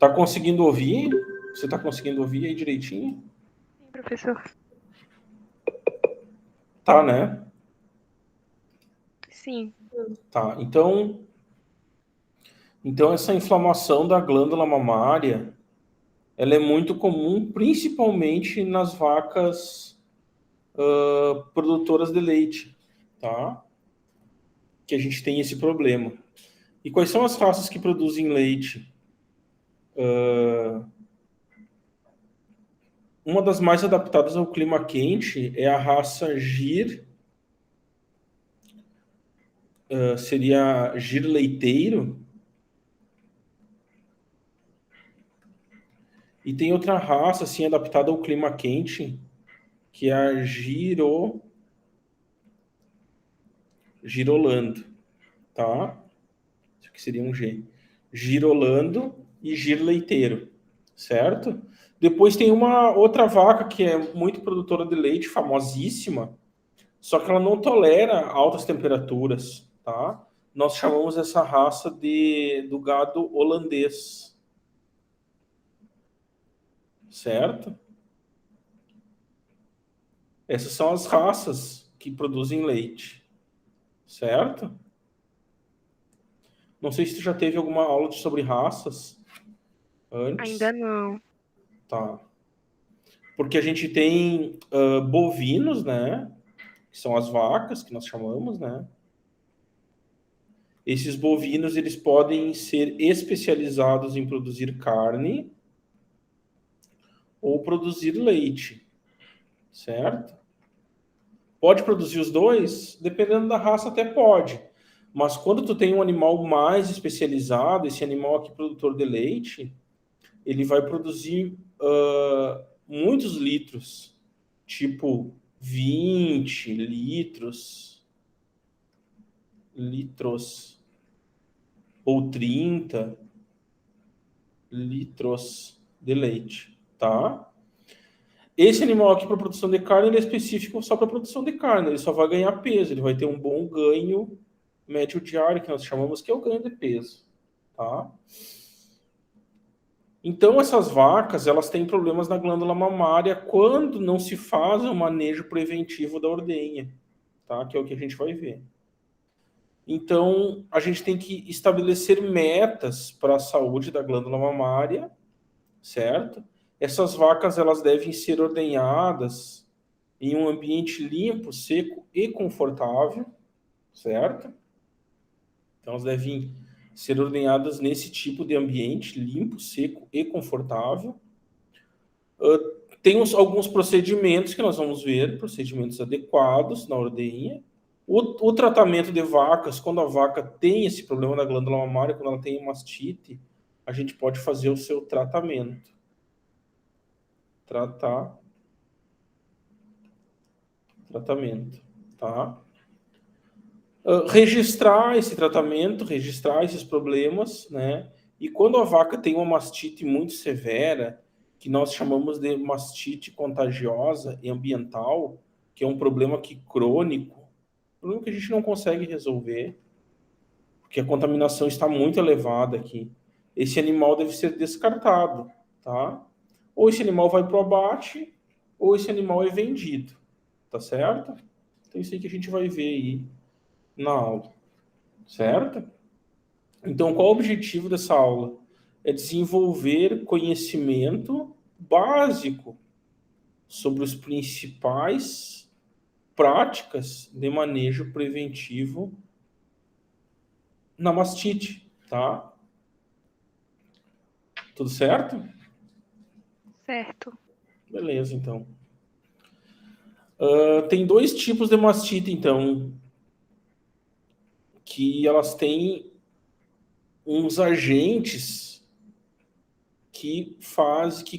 Tá conseguindo ouvir? Você tá conseguindo ouvir aí direitinho? Sim, professor. Tá, né? Sim. Tá. Então essa inflamação da glândula mamária, ela é muito comum, principalmente nas vacas produtoras de leite, tá? Que a gente tem esse problema. E quais são as raças que produzem leite? Uma das mais adaptadas ao clima quente é a raça Gir, seria Gir leiteiro. E tem outra raça, assim, adaptada ao clima quente, que é a Girolando, tá? Isso aqui seria um G. Girolando e Gir leiteiro, certo? Depois tem uma outra vaca que é muito produtora de leite, famosíssima, só que ela não tolera altas temperaturas, tá? Nós chamamos essa raça do gado holandês, certo? Essas são as raças que produzem leite, certo? Não sei se tu já teve alguma aula sobre raças Ainda antes, não. tá? Porque a gente tem bovinos, né? Que são as vacas, que nós chamamos, né? Esses bovinos, eles podem ser especializados em produzir carne ou produzir leite, certo? Pode produzir os dois? Dependendo da raça, até pode. Mas quando tu tem um animal mais especializado, esse animal aqui produtor de leite, ele vai produzir muitos litros, tipo 20 litros ou 30 litros de leite, tá? Esse animal aqui para produção de carne, ele é específico só para produção de carne, ele só vai ganhar peso, ele vai ter um bom ganho médio diário, que nós chamamos que é o ganho de peso, tá? Então, essas vacas, elas têm problemas na glândula mamária quando não se faz o manejo preventivo da ordenha, tá? Que é o que a gente vai ver. Então, a gente tem que estabelecer metas para a saúde da glândula mamária, certo? Essas vacas, elas devem ser ordenhadas em um ambiente limpo, seco e confortável, certo? Então, elas devem ser ordenhadas nesse tipo de ambiente, limpo, seco e confortável. Tem alguns procedimentos que nós vamos ver, procedimentos adequados na ordenha. O tratamento de vacas, quando a vaca tem esse problema da glândula mamária, quando ela tem mastite, a gente pode fazer o seu tratamento. Tratamento, tá? Registrar esse tratamento, registrar esses problemas, né? E quando a vaca tem uma mastite muito severa, que nós chamamos de mastite contagiosa e ambiental, que é um problema crônico, um problema que a gente não consegue resolver, porque a contaminação está muito elevada aqui. Esse animal deve ser descartado, tá? Ou esse animal vai para o abate, ou esse animal é vendido, tá certo? Então isso aí que a gente vai ver aí na aula, certo? Então, qual o objetivo dessa aula? É desenvolver conhecimento básico sobre os principais práticas de manejo preventivo na mastite, tá? Tudo certo? Certo. Beleza, então. Tem dois tipos de mastite, então, que elas têm uns agentes que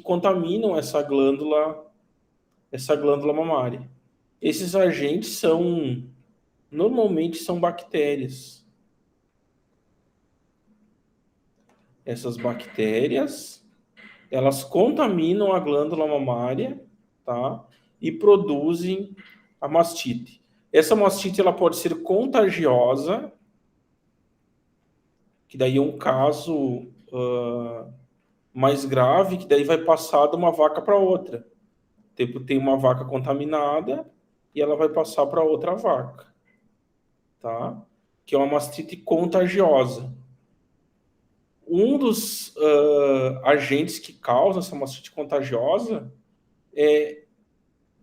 contaminam essa glândula mamária. Esses agentes normalmente são bactérias. Essas bactérias, elas contaminam a glândula mamária, tá? E produzem a mastite. Essa mastite, ela pode ser contagiosa, que daí é um caso mais grave, que daí vai passar de uma vaca para outra. Tipo, tem uma vaca contaminada e ela vai passar para outra vaca, tá? Que é uma mastite contagiosa. Um dos agentes que causa essa mastite contagiosa é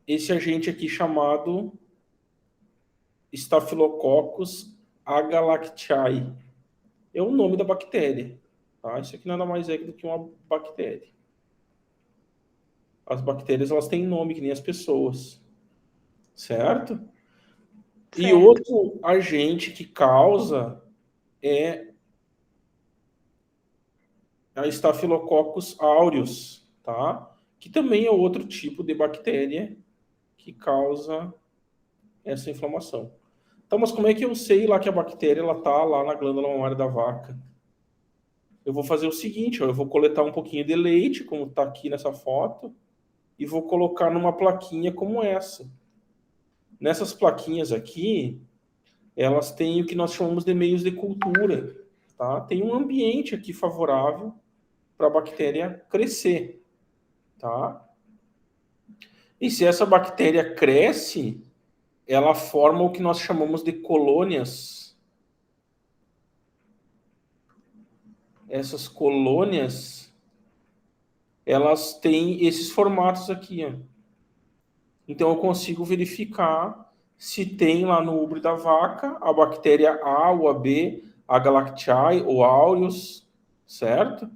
esse agente aqui chamado Staphylococcus agalactiae. É o nome da bactéria, tá? Isso aqui nada mais é do que uma bactéria. As bactérias, elas têm nome, que nem as pessoas, certo? E Certo. outro agente que causa é a Staphylococcus aureus, tá? Que também é outro tipo de bactéria que causa essa inflamação. Então, mas como é que eu sei lá que a bactéria ela tá lá na glândula mamária da vaca? Eu vou fazer o seguinte, ó, eu vou coletar um pouquinho de leite, como está aqui nessa foto, e vou colocar numa plaquinha como essa. Nessas plaquinhas aqui, elas têm o que nós chamamos de meios de cultura, tá? Tem um ambiente aqui favorável para a bactéria crescer, tá? E se essa bactéria cresce, ela forma o que nós chamamos de colônias. Essas colônias, elas têm esses formatos aqui, ó. Então eu consigo verificar se tem lá no úbrio da vaca a bactéria A ou a B, a Galactiae ou aureus, certo?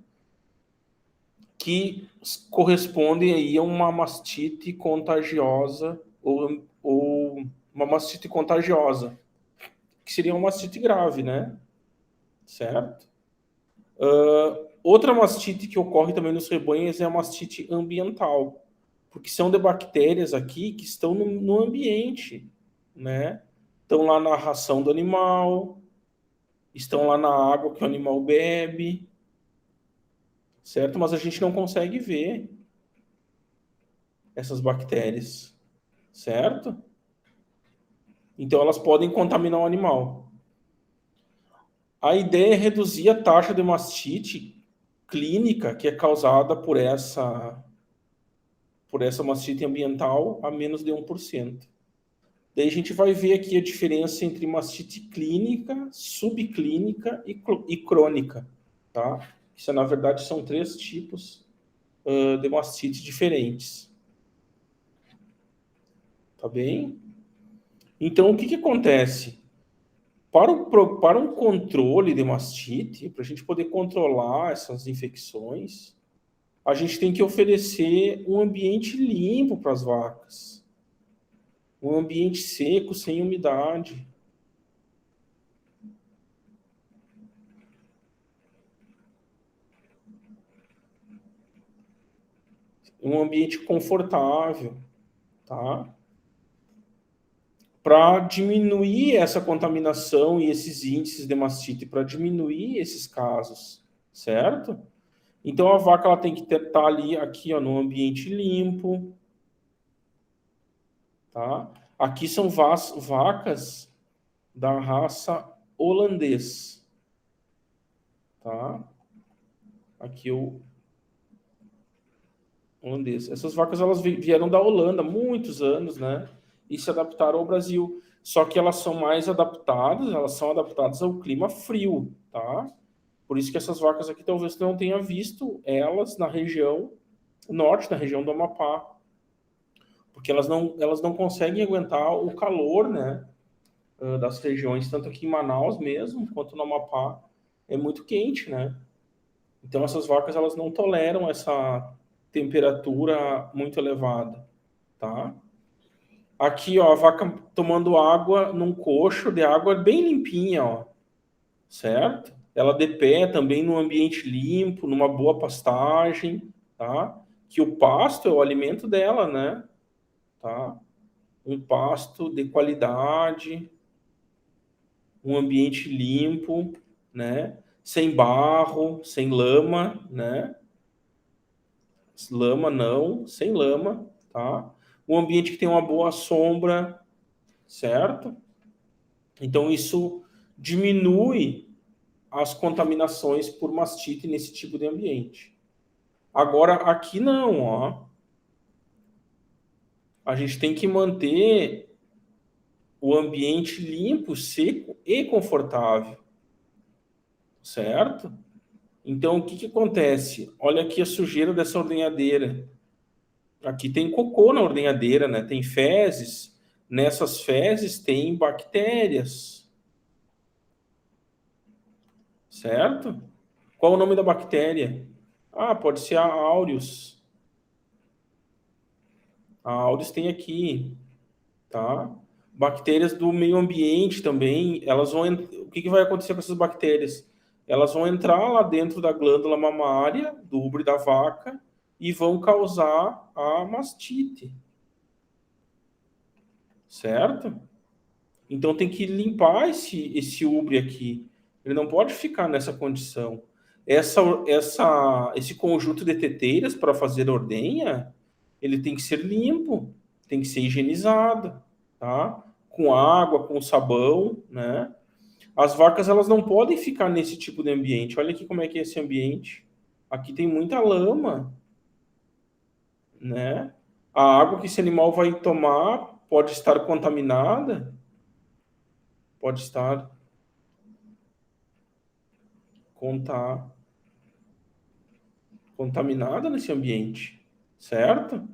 Que correspondem aí a uma mastite contagiosa ou uma mastite contagiosa, que seria uma mastite grave, né? Certo? Outra mastite que ocorre também nos rebanhos é a mastite ambiental, porque são de bactérias aqui que estão no ambiente, né? Estão lá na ração do animal, estão lá na água que o animal bebe, certo? Mas a gente não consegue ver essas bactérias, certo? Então elas podem contaminar o animal. A ideia é reduzir a taxa de mastite clínica que é causada por essa mastite ambiental a menos de 1%. Daí a gente vai ver aqui a diferença entre mastite clínica, subclínica e crônica, tá? Isso, na verdade, são 3 tipos de mastite diferentes. Tá bem? Então, o que que acontece? Para um controle de mastite, para a gente poder controlar essas infecções, a gente tem que oferecer um ambiente limpo para as vacas. Um ambiente seco, sem umidade. Um ambiente confortável, tá? Para diminuir essa contaminação e esses índices de mastite, para diminuir esses casos, certo? Então a vaca ela tem que estar ali, aqui, ó, no ambiente limpo, tá? Aqui são vacas da raça holandês, tá? Aqui o holandês. Essas vacas elas vieram da Holanda há muitos anos, né? E se adaptaram ao Brasil. Só que elas são mais adaptadas, elas são adaptadas ao clima frio, tá? Por isso que essas vacas aqui talvez você não tenha visto elas na região norte, na região do Amapá. Porque elas não conseguem aguentar o calor, né? Das regiões, tanto aqui em Manaus mesmo, quanto no Amapá, é muito quente, né? Então essas vacas elas não toleram essa temperatura muito elevada, tá? Aqui, ó, a vaca tomando água num cocho de água bem limpinha, ó, certo? Ela de pé também num ambiente limpo, numa boa pastagem, tá? Que o pasto é o alimento dela, né? Tá? Um pasto de qualidade, um ambiente limpo, né? Sem barro, sem lama, né? Lama não, sem lama, tá? Um ambiente que tem uma boa sombra, certo? Então isso diminui as contaminações por mastite nesse tipo de ambiente, Agora, aqui não, ó. A gente tem que manter o ambiente limpo, seco e confortável, certo? Então, o que que acontece? Olha aqui a sujeira dessa ordenhadeira. Aqui tem cocô na ordenhadeira, né? Tem fezes. Nessas fezes tem bactérias, certo? Qual o nome da bactéria? Ah, pode ser a aureus. A aureus tem aqui, tá? Bactérias do meio ambiente também, elas vão... O que que vai acontecer com essas bactérias? Elas vão entrar lá dentro da glândula mamária, do úbere da vaca, e vão causar a mastite, certo? Então tem que limpar esse úbere aqui. Ele não pode ficar nessa condição. Esse conjunto de teteiras para fazer ordenha, ele tem que ser limpo, tem que ser higienizado, tá? Com água, com sabão, né? As vacas elas não podem ficar nesse tipo de ambiente. Olha aqui como é que é esse ambiente. Aqui tem muita lama, né? A água que esse animal vai tomar pode estar contaminada, pode estar contar contaminada nesse ambiente, certo?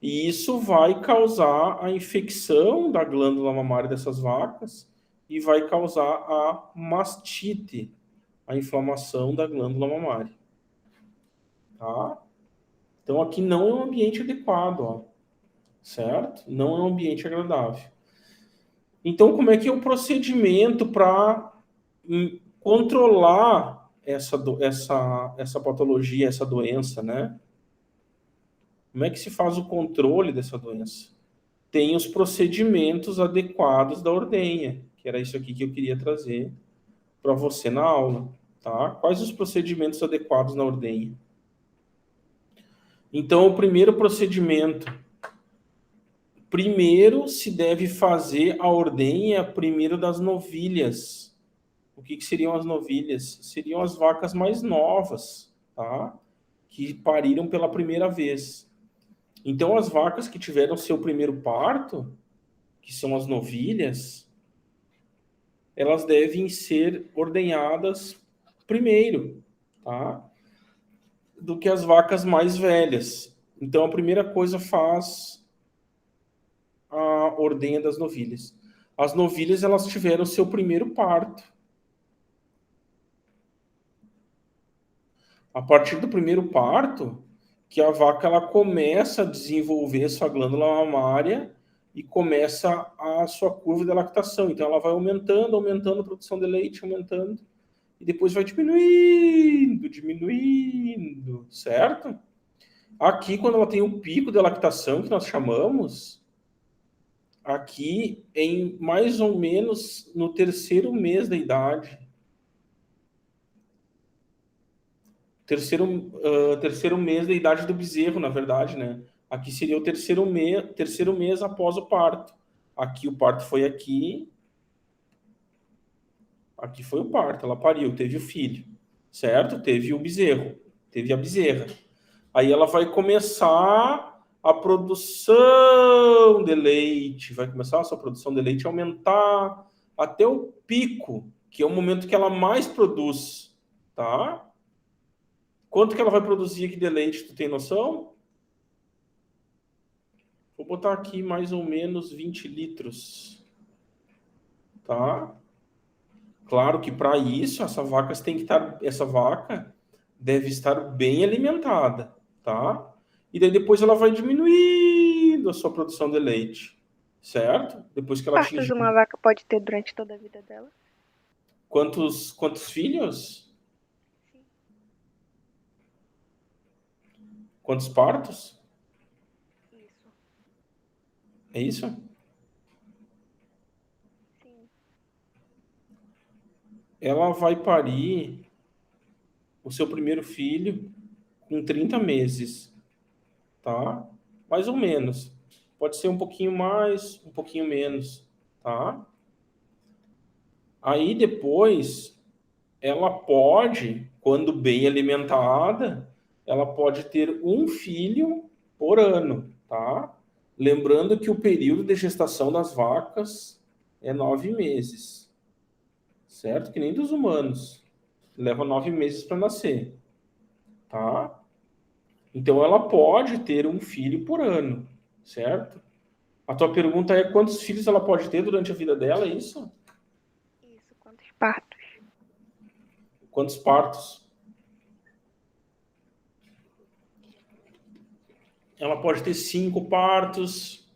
E isso vai causar a infecção da glândula mamária dessas vacas e vai causar a mastite, a inflamação da glândula mamária, tá? Então aqui não é um ambiente adequado, ó, certo? Não é um ambiente agradável. Então como é que é o procedimento para controlar essa patologia, essa doença, né? Como é que se faz o controle dessa doença? Tem os procedimentos adequados da ordenha, que era isso aqui que eu queria trazer para você na aula, tá? Quais os procedimentos adequados na ordenha? Então, o primeiro procedimento, primeiro se deve fazer a ordenha primeiro das novilhas. O que que seriam as novilhas? Seriam as vacas mais novas, tá? Que pariram pela primeira vez. Então, as vacas que tiveram seu primeiro parto, que são as novilhas, elas devem ser ordenhadas primeiro, tá? Do que as vacas mais velhas. Então, a primeira coisa faz a ordenha das novilhas. As novilhas, elas tiveram seu primeiro parto. A partir do primeiro parto, que a vaca ela começa a desenvolver sua glândula mamária e começa a sua curva de lactação. Então, ela vai aumentando, aumentando a produção de leite, aumentando, e depois vai diminuindo, diminuindo, certo? Aqui, quando ela tem o pico de lactação, que nós chamamos, aqui em mais ou menos no terceiro mês da idade, terceiro mês da idade do bezerro, na verdade, né? Aqui seria o terceiro mês após o parto. Aqui o parto foi aqui foi o parto, ela pariu, teve o filho, certo? Teve o bezerro, teve a bezerra. Aí ela vai começar a produção de leite, vai começar a sua produção de leite a aumentar até o pico, que é o momento que ela mais produz, tá? Quanto que ela vai produzir aqui de leite, tu tem noção? Vou botar aqui mais ou menos 20 litros, tá? Claro que para isso essa vaca deve estar bem alimentada, tá? E daí depois ela vai diminuindo a sua produção de leite, certo? Depois que ela Partos atingiu uma vaca pode ter durante toda a vida dela? quantos filhos? Sim. Quantos partos? Isso. É isso? Sim. Ela vai parir o seu primeiro filho com 30 meses, tá? Mais ou menos. Pode ser um pouquinho mais, um pouquinho menos, tá? Aí depois ela pode, quando bem alimentada, ela pode ter um filho por ano, tá? Lembrando que o período de gestação das vacas é 9 meses, certo? Que nem dos humanos. Leva 9 meses para nascer, tá? Então ela pode ter um filho por ano, certo? A tua pergunta é quantos filhos ela pode ter durante a vida dela, é isso? Isso, quantos partos? Quantos partos? Ela pode ter 5 partos,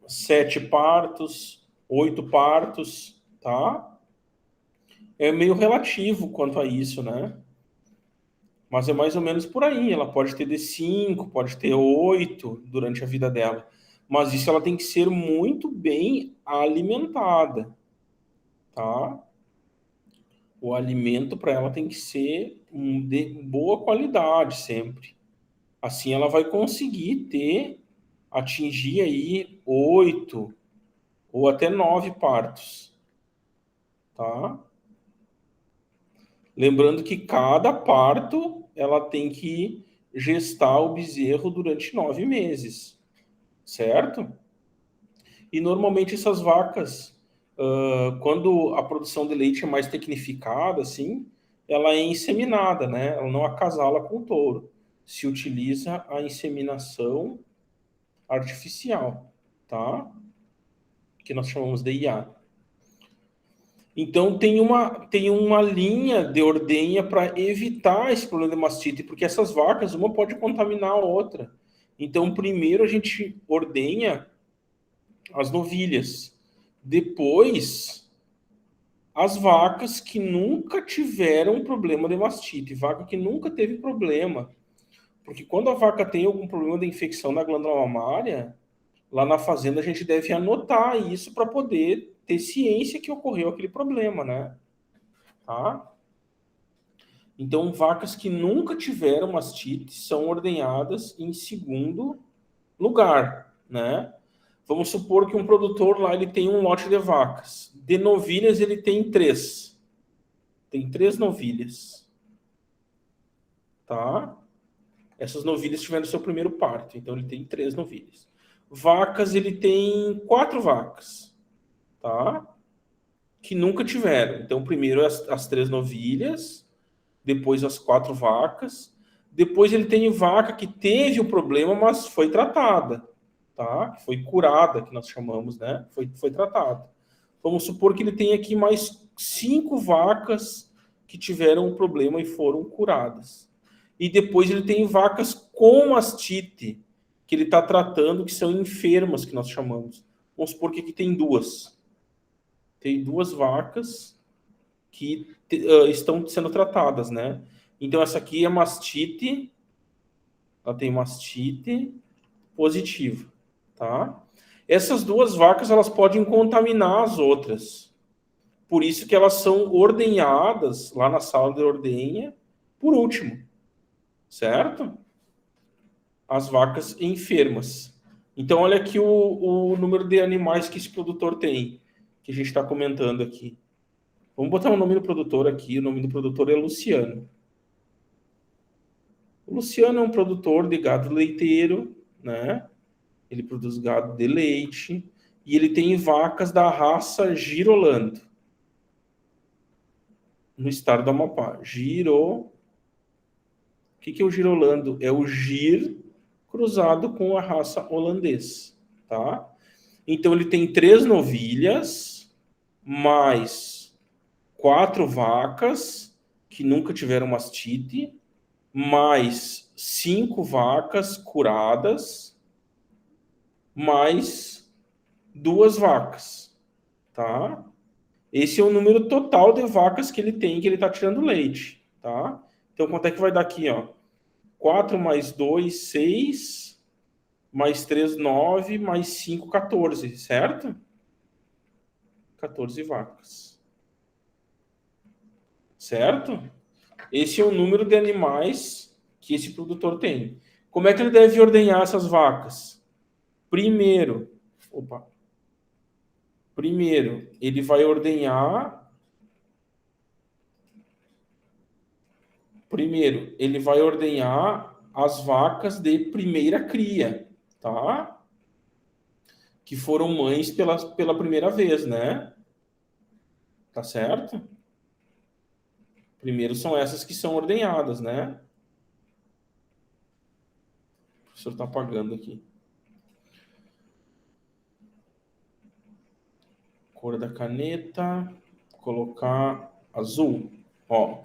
7 partos, 8 partos, tá? É meio relativo quanto a isso, né? Mas é mais ou menos por aí. Ela pode ter de 5, pode ter 8 durante a vida dela. Mas isso ela tem que ser muito bem alimentada, tá? O alimento para ela tem que ser de boa qualidade sempre. Assim ela vai conseguir atingir aí 8 ou até 9 partos, tá? Lembrando que cada parto ela tem que gestar o bezerro durante 9 meses, certo? E normalmente essas vacas, quando a produção de leite é mais tecnificada, assim, ela é inseminada, né? Ela não acasala com o touro. Se utiliza a inseminação artificial, tá? Que nós chamamos de IA. Então tem uma linha de ordenha para evitar esse problema de mastite, porque essas vacas, uma pode contaminar a outra. Então, primeiro a gente ordenha as novilhas. Depois, as vacas que nunca tiveram problema de mastite, vaca que nunca teve problema. Porque quando a vaca tem algum problema de infecção na glândula mamária, lá na fazenda a gente deve anotar isso para poder ter ciência que ocorreu aquele problema, né? Tá? Então, vacas que nunca tiveram mastite são ordenhadas em segundo lugar, né? Vamos supor que um produtor lá ele tem um lote de vacas. De novilhas ele tem 3. Tem 3 novilhas, tá? Essas novilhas tiveram seu primeiro parto, então ele tem 3 novilhas. Vacas ele tem 4 vacas, tá? Que nunca tiveram. Então primeiro as 3 novilhas, depois as 4 vacas. Depois ele tem vaca que teve o problema, mas foi tratada, tá? Foi curada, que nós chamamos, né? Foi tratada. Vamos supor que ele tem aqui mais 5 vacas que tiveram o problema e foram curadas. E depois ele tem vacas com mastite, que ele está tratando, que são enfermas, que nós chamamos. Vamos supor que aqui tem 2. Tem 2 vacas que estão sendo tratadas, né? Então, essa aqui é mastite, ela tem mastite positiva, tá? Essas 2 vacas, elas podem contaminar as outras. Por isso que elas são ordenhadas lá na sala de ordenha por último, certo? As vacas enfermas. Então, olha aqui o número de animais que esse produtor tem, que a gente está comentando aqui. Vamos botar o nome do produtor aqui. O nome do produtor é Luciano. O Luciano é um produtor de gado leiteiro, né? Ele produz gado de leite e ele tem vacas da raça Girolando, no estado do Amapá. O que é o Girolando? É o gir cruzado com a raça holandês, tá? Então ele tem 3 novilhas, mais 4 vacas que nunca tiveram mastite, mais 5 vacas curadas, mais 2 vacas, tá? Esse é o número total de vacas que ele tem, que ele está tirando leite, tá? Então, quanto é que vai dar aqui, ó? 4 mais 2, 6, mais 3, 9, mais 5, 14, certo? 14 vacas. Certo? Esse é o número de animais que esse produtor tem. Como é que ele deve ordenhar essas vacas? Primeiro, ele vai ordenhar Primeiro, ele vai ordenhar as vacas de primeira cria, tá? Que foram mães pela primeira vez, né? Tá certo? Primeiro são essas que são ordenhadas, né? O professor tá apagando aqui. Cor da caneta, colocar azul. Ó,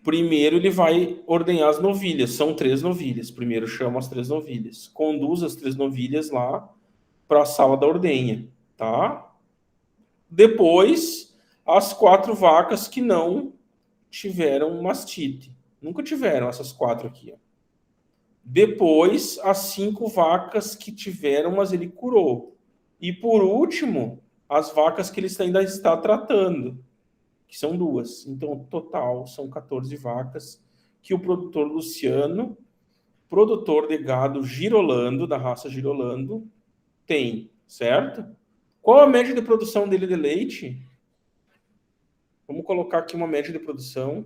primeiro ele vai ordenhar as novilhas, são 3 novilhas. Primeiro chama as 3 novilhas, conduz as 3 novilhas lá para a sala da ordenha, tá? Depois, as 4 vacas que não tiveram mastite. Nunca tiveram essas 4 aqui, ó. Depois, as 5 vacas que tiveram, mas ele curou. E por último, as vacas que ele ainda está tratando, que são 2. Então, total, são 14 vacas que o produtor Luciano, produtor de gado girolando, da raça girolando, tem, certo? Qual a média de produção dele de leite? Vamos colocar aqui uma média de produção.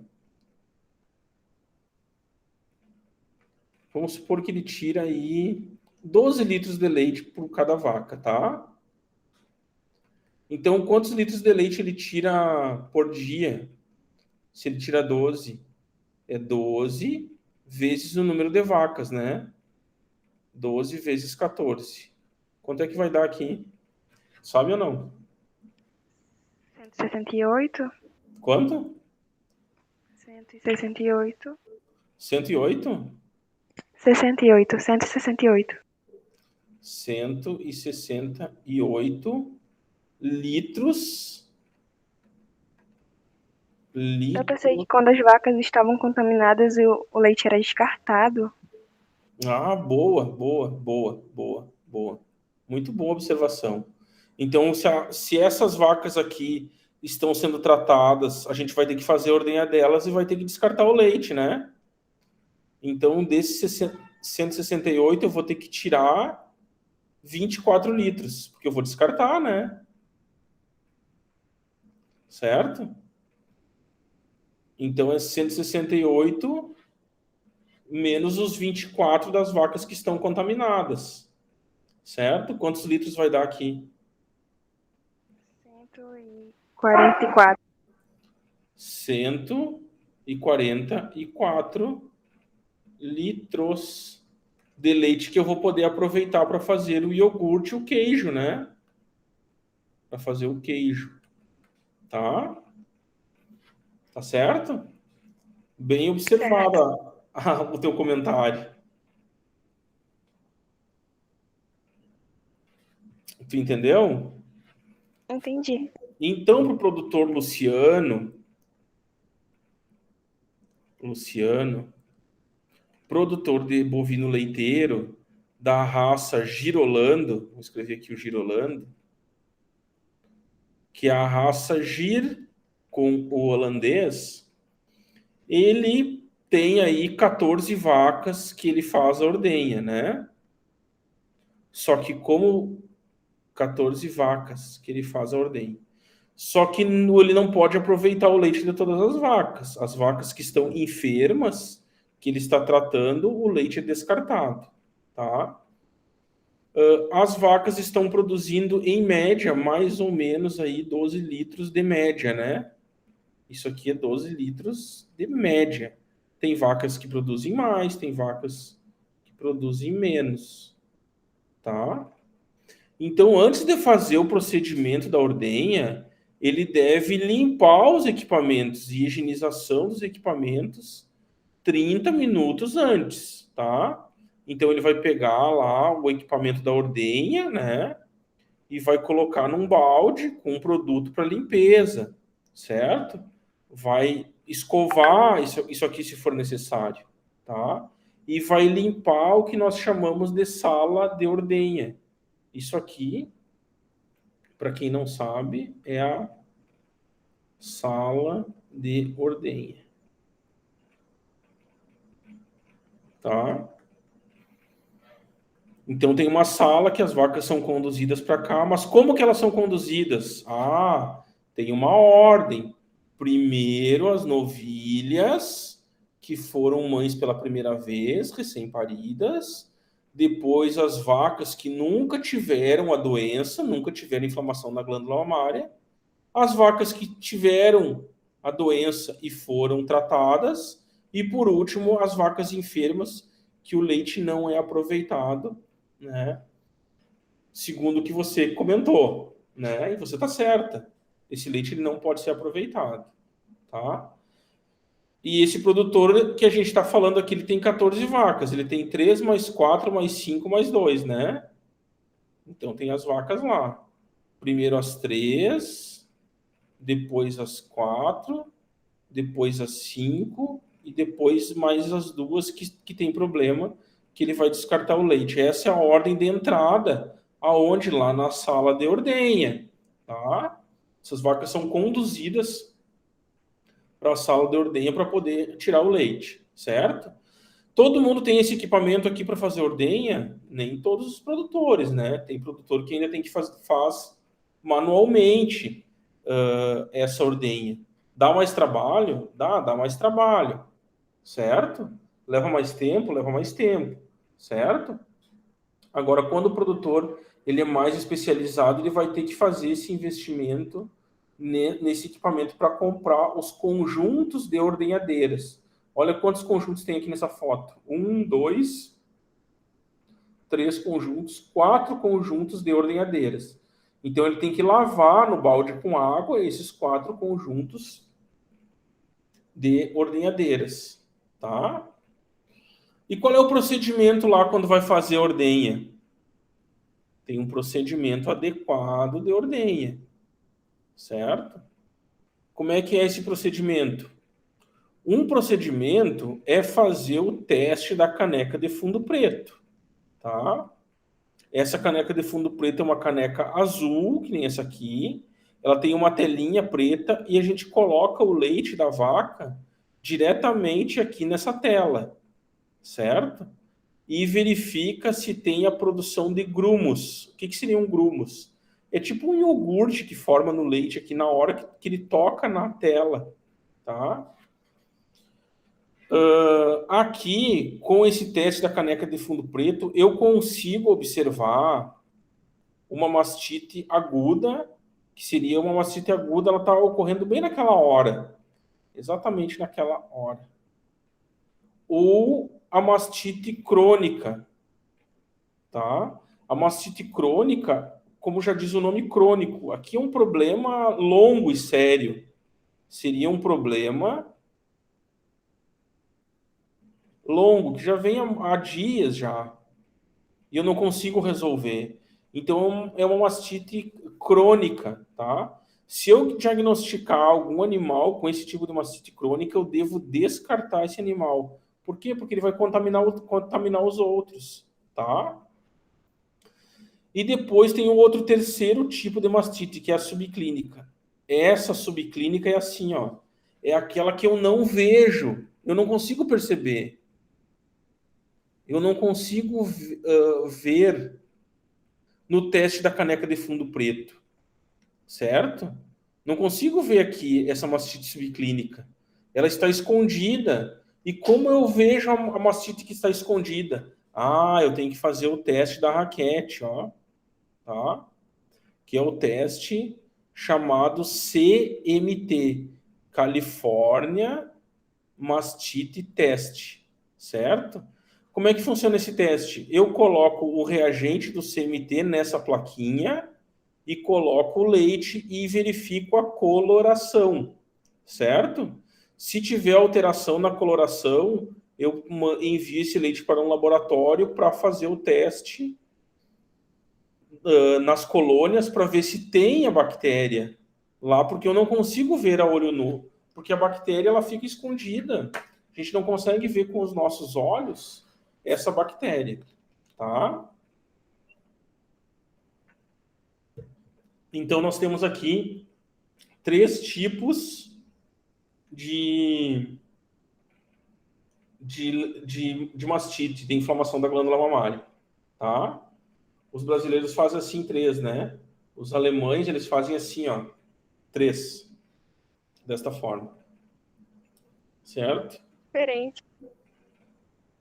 Vamos supor que ele tira aí 12 litros de leite por cada vaca, tá? Então, quantos litros de leite ele tira por dia? Se ele tira 12, é 12 vezes o número de vacas, né? 12 vezes 14. Quanto é que vai dar aqui? Sabe ou não? 168. Quanto? 168. 108? 68. 168. 168 litros. Eu pensei que quando as vacas estavam contaminadas, o leite era descartado. Ah, boa, boa, boa, boa, boa. Muito boa observação. Então, se essas vacas aqui estão sendo tratadas, a gente vai ter que fazer a ordenha delas e vai ter que descartar o leite, né? Então, desses 168, eu vou ter que tirar 24 litros, porque eu vou descartar, né? Certo? Então, é 168 menos os 24 das vacas que estão contaminadas. Certo? Quantos litros vai dar aqui? 144. 144 litros de leite que eu vou poder aproveitar para fazer o iogurte e o queijo, né? Para fazer o queijo. Tá? Tá certo? Bem observado o teu comentário. Tu entendeu? Entendi. Então, para o produtor Luciano, produtor de bovino leiteiro da raça Girolando, vou escrever aqui o Girolando, que é a raça Gir com o holandês, ele tem aí 14 vacas que ele faz a ordenha, né? Só que como 14 vacas que ele faz a ordenha. Só que ele não pode aproveitar o leite de todas as vacas. As vacas que estão enfermas, que ele está tratando, o leite é descartado, tá? As vacas estão produzindo, em média, mais ou menos aí 12 litros de média, né? Isso aqui é 12 litros de média. Tem vacas que produzem mais, tem vacas que produzem menos, tá? Então, antes de fazer o procedimento da ordenha, ele deve limpar os equipamentos e higienização dos equipamentos 30 minutos antes, tá? Então, ele vai pegar lá o equipamento da ordenha, né? E vai colocar num balde com um produto para limpeza, certo? Vai escovar isso aqui se for necessário, tá? E vai limpar o que nós chamamos de sala de ordenha. Isso aqui, para quem não sabe, é a sala de ordenha, tá? Então tem uma sala que as vacas são conduzidas para cá, mas como que elas são conduzidas? Ah, tem uma ordem. Primeiro as novilhas, que foram mães pela primeira vez, recém-paridas, depois as vacas que nunca tiveram a doença, nunca tiveram inflamação na glândula mamária, as vacas que tiveram a doença e foram tratadas, e por último, as vacas enfermas, que o leite não é aproveitado, né? Segundo o que você comentou, né? E você está certa. Esse leite ele não pode ser aproveitado, tá? E esse produtor que a gente está falando aqui, ele tem 14 vacas. Ele tem 3 mais 4 mais 5 mais 2, né? Então tem as vacas lá. Primeiro as 3, depois as 4, depois as 5 e depois mais as 2 que tem problema, que ele vai descartar o leite. Essa é a ordem de entrada, aonde lá na sala de ordenha, tá? Essas vacas são conduzidas para a sala de ordenha para poder tirar o leite, certo? Todo mundo tem esse equipamento aqui para fazer ordenha? Nem todos os produtores, né? Tem produtor que ainda tem que faz manualmente essa ordenha. Dá mais trabalho? Dá mais trabalho, certo? Leva mais tempo, certo? Agora, quando o produtor ele é mais especializado, ele vai ter que fazer esse investimento nesse equipamento para comprar os conjuntos de ordenhadeiras. Olha quantos conjuntos tem aqui nessa foto. 1, 2, 3 conjuntos, 4 conjuntos de ordenhadeiras. Então, ele tem que lavar no balde com água esses 4 conjuntos de ordenhadeiras, tá? E qual é o procedimento lá quando vai fazer a ordenha? Tem um procedimento adequado de ordenha, certo? Como é que é esse procedimento? Um procedimento é fazer o teste da caneca de fundo preto, tá? Essa caneca de fundo preto é uma caneca azul, que nem essa aqui. Ela tem uma telinha preta e a gente coloca o leite da vaca diretamente aqui nessa tela, certo? E verifica se tem a produção de grumos. O que seriam grumos? É tipo um iogurte que forma no leite aqui na hora que ele toca na tela, tá? Aqui, com esse teste da caneca de fundo preto, eu consigo observar uma mastite aguda, que seria uma mastite aguda, ela está ocorrendo bem naquela hora, exatamente naquela hora. Ou a mastite crônica, tá? A mastite crônica, como já diz o nome crônico, aqui é um problema longo e sério. Seria um problema longo, que já vem há dias já, e eu não consigo resolver. Então, é uma mastite crônica, tá? Se eu diagnosticar algum animal com esse tipo de mastite crônica, eu devo descartar esse animal. Por quê? Porque ele vai contaminar os outros, tá? E depois tem o outro terceiro tipo de mastite, que é a subclínica. Essa subclínica é assim, ó. É aquela que eu não vejo, eu não consigo perceber. Eu não consigo ver no teste da caneca de fundo preto, certo? Não consigo ver aqui essa mastite subclínica. Ela está escondida. E como eu vejo a mastite que está escondida? Ah, eu tenho que fazer o teste da raquete, ó, tá? Que é o teste chamado CMT, California Mastite Test, certo? Como é que funciona esse teste? Eu coloco o reagente do CMT nessa plaquinha e coloco o leite e verifico a coloração, certo? Se tiver alteração na coloração, eu envio esse leite para um laboratório para fazer o teste nas colônias para ver se tem a bactéria lá, porque eu não consigo ver a olho nu, porque a bactéria ela fica escondida. A gente não consegue ver com os nossos olhos essa bactéria, tá? Então nós temos aqui 3 tipos de mastite, de inflamação da glândula mamária, tá? Os brasileiros fazem assim 3, né? Os alemães, eles fazem assim, ó, 3, desta forma, certo? Diferente.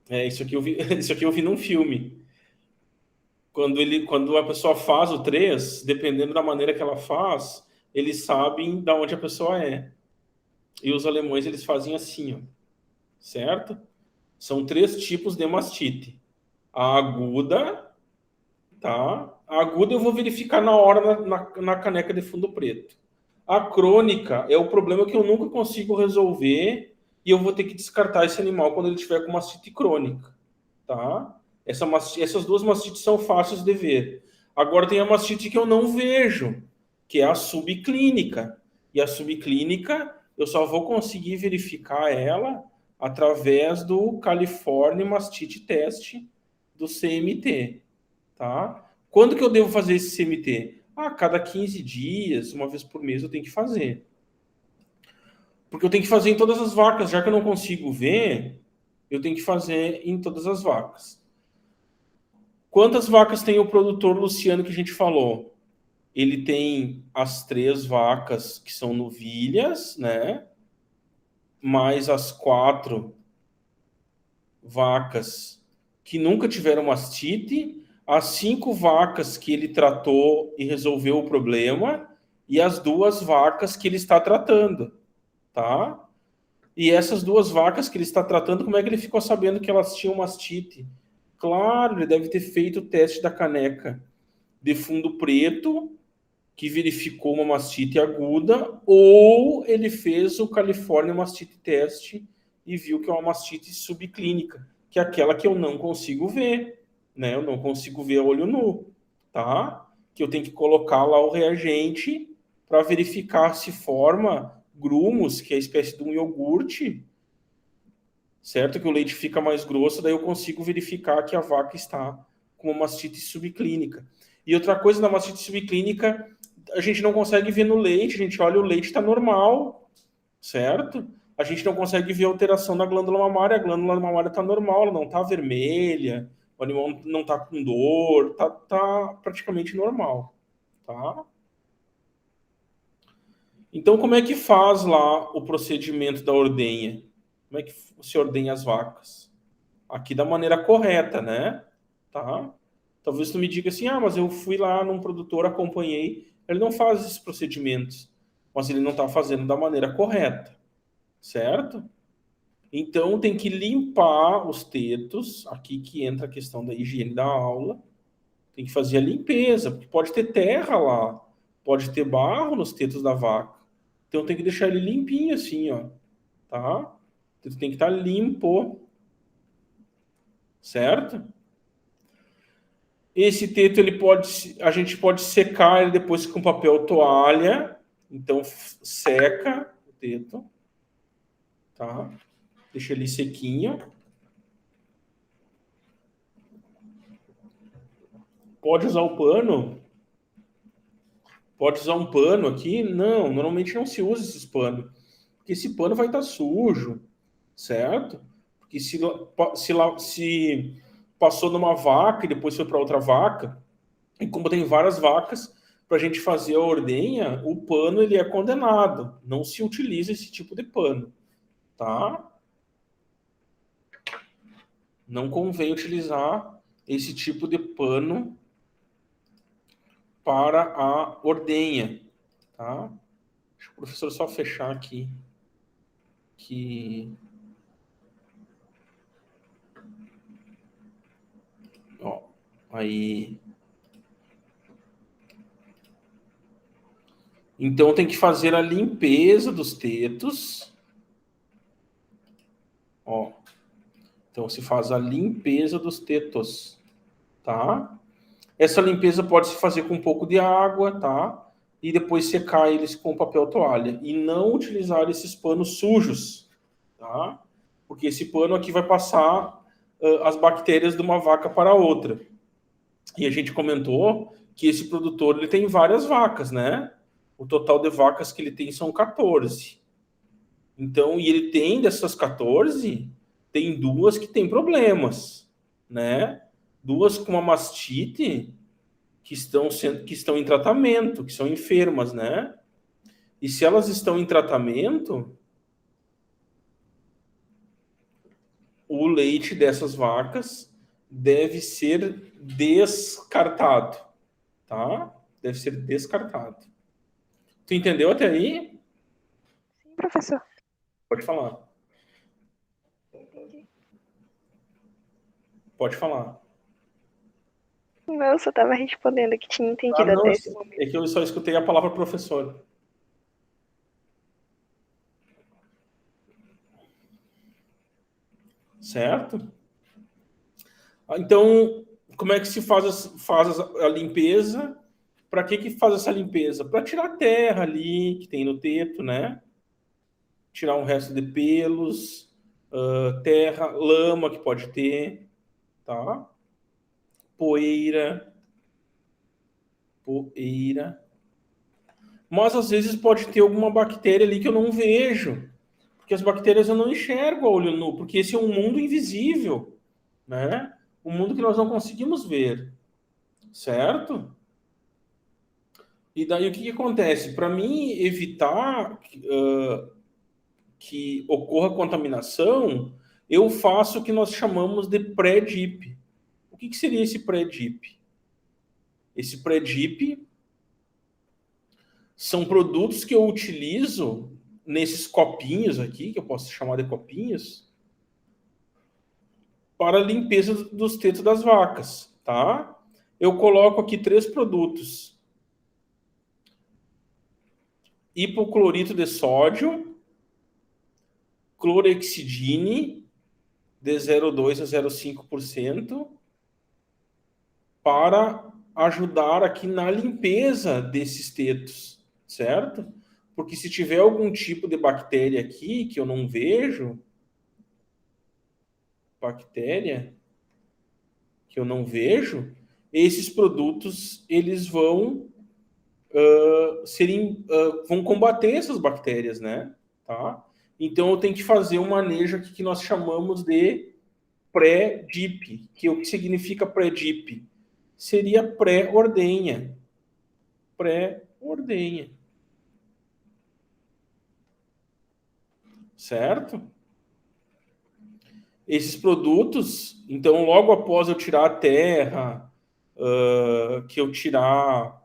Isso aqui eu vi, isso aqui eu vi num filme. Quando a pessoa faz o 3, dependendo da maneira que ela faz, eles sabem da onde a pessoa é. E os alemães, eles fazem assim, ó, certo? São 3 tipos de mastite. A aguda, tá? A aguda eu vou verificar na hora na caneca de fundo preto. A crônica é o problema que eu nunca consigo resolver e eu vou ter que descartar esse animal quando ele tiver com mastite crônica, tá? Essas 2 mastites são fáceis de ver. Agora tem a mastite que eu não vejo, que é a subclínica. E a subclínica eu só vou conseguir verificar ela através do California Mastite Test do CMT, tá? Quando que eu devo fazer esse CMT? Cada 15 dias, uma vez por mês eu tenho que fazer. Porque eu tenho que fazer em todas as vacas, já que eu não consigo ver, eu tenho que fazer em todas as vacas. Quantas vacas tem o produtor Luciano que a gente falou? Ele tem as 3 vacas que são novilhas, né? Mais as 4 vacas que nunca tiveram mastite, as 5 vacas que ele tratou e resolveu o problema, e as 2 vacas que ele está tratando, tá? E essas 2 vacas que ele está tratando, como é que ele ficou sabendo que elas tinham mastite? Claro, ele deve ter feito o teste da caneca de fundo preto, que verificou uma mastite aguda, ou ele fez o California Mastite Test e viu que é uma mastite subclínica, que é aquela que eu não consigo ver, né? Eu não consigo ver a olho nu, tá? Que eu tenho que colocar lá o reagente para verificar se forma grumos, que é a espécie de um iogurte, certo? Que o leite fica mais grosso, daí eu consigo verificar que a vaca está com uma mastite subclínica. E outra coisa da mastite subclínica, a gente não consegue ver no leite, a gente olha o leite está normal, certo? A gente não consegue ver alteração na glândula mamária, a glândula mamária está normal, ela não está vermelha, o animal não está com dor, tá praticamente normal, tá? Então, como é que faz lá o procedimento da ordenha? Como é que se ordenha as vacas? Aqui da maneira correta, né? Tá? Talvez tu me diga assim, mas eu fui lá num produtor, acompanhei, ele não faz esses procedimentos, mas ele não está fazendo da maneira correta, certo? Então tem que limpar os tetos, aqui que entra a questão da higiene da aula, tem que fazer a limpeza, porque pode ter terra lá, pode ter barro nos tetos da vaca, então tem que deixar ele limpinho assim, ó, tá? Então, tem que estar limpo, certo? Esse teto a gente pode secar ele depois com papel toalha. Então seca o teto, tá? Deixa ele sequinho. Pode usar o pano? Pode usar um pano aqui? Não, normalmente não se usa esses panos, porque esse pano vai estar sujo, certo? Porque se passou numa vaca e depois foi para outra vaca, e como tem várias vacas, para a gente fazer a ordenha, o pano ele é condenado. Não se utiliza esse tipo de pano, tá? Não convém utilizar esse tipo de pano para a ordenha, tá? Deixa o professor só fechar aqui. Ó, aí. Então tem que fazer a limpeza dos tetos. Ó. Então se faz a limpeza dos tetos, tá? Essa limpeza pode se fazer com um pouco de água, tá? E depois secar eles com papel toalha. E não utilizar esses panos sujos, tá? Porque esse pano aqui vai passar as bactérias de uma vaca para outra. E a gente comentou que esse produtor ele tem várias vacas, né? O total de vacas que ele tem são 14. Então, e ele tem dessas 14, tem 2 que tem problemas, né? 2 com uma mastite que estão em tratamento, que são enfermas, né? E se elas estão em tratamento, o leite dessas vacas deve ser descartado, tá? Deve ser descartado. Tu entendeu até aí? Sim, professor. Pode falar. Entendi. Pode falar. Não, eu só tava respondendo que tinha Ah, entendido não, até esse momento. é que eu só escutei a palavra professor. Certo? Então, como é que se faz a limpeza? Para que faz essa limpeza? Para tirar a terra ali que tem no teto, né? Tirar um resto de pelos, terra, lama que pode ter, tá? Poeira, poeira. Mas às vezes pode ter alguma bactéria ali que eu não vejo, porque as bactérias eu não enxergo a olho nu, porque esse é um mundo invisível, né? Um mundo que nós não conseguimos ver, certo? E daí o que acontece? Para mim evitar que ocorra contaminação, eu faço o que nós chamamos de pré-dip. O que seria esse pré-dip? Esse pré-dip são produtos que eu utilizo nesses copinhos aqui, que eu posso chamar de copinhos, para a limpeza dos tetos das vacas, tá? Eu coloco aqui 3 produtos: hipoclorito de sódio, clorexidine de 0,2 a 0,5%, para ajudar aqui na limpeza desses tetos, certo? Porque se tiver algum tipo de bactéria aqui que eu não vejo, esses produtos eles vão vão combater essas bactérias, né? Tá? Então eu tenho que fazer um manejo aqui que nós chamamos de pré-dip. Que o que significa pré-dip? Seria pré-ordenha. Pré-ordenha. Certo? Esses produtos, então, logo após eu tirar a terra, que eu tirar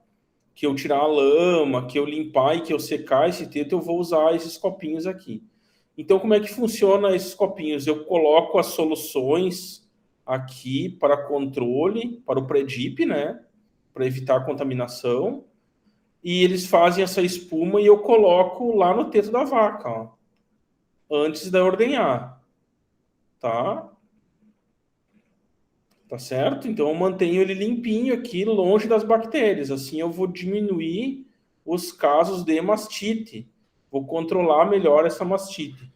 a lama, que eu limpar e que eu secar esse teto, eu vou usar esses copinhos aqui. Então, como é que funciona esses copinhos? Eu coloco as soluções aqui para controle, para o pré-dip, né? Para evitar a contaminação. E eles fazem essa espuma e eu coloco lá no teto da vaca, ó, antes de ordenhar, tá? Tá certo? Então eu mantenho ele limpinho aqui, longe das bactérias. Assim eu vou diminuir os casos de mastite. Vou controlar melhor essa mastite.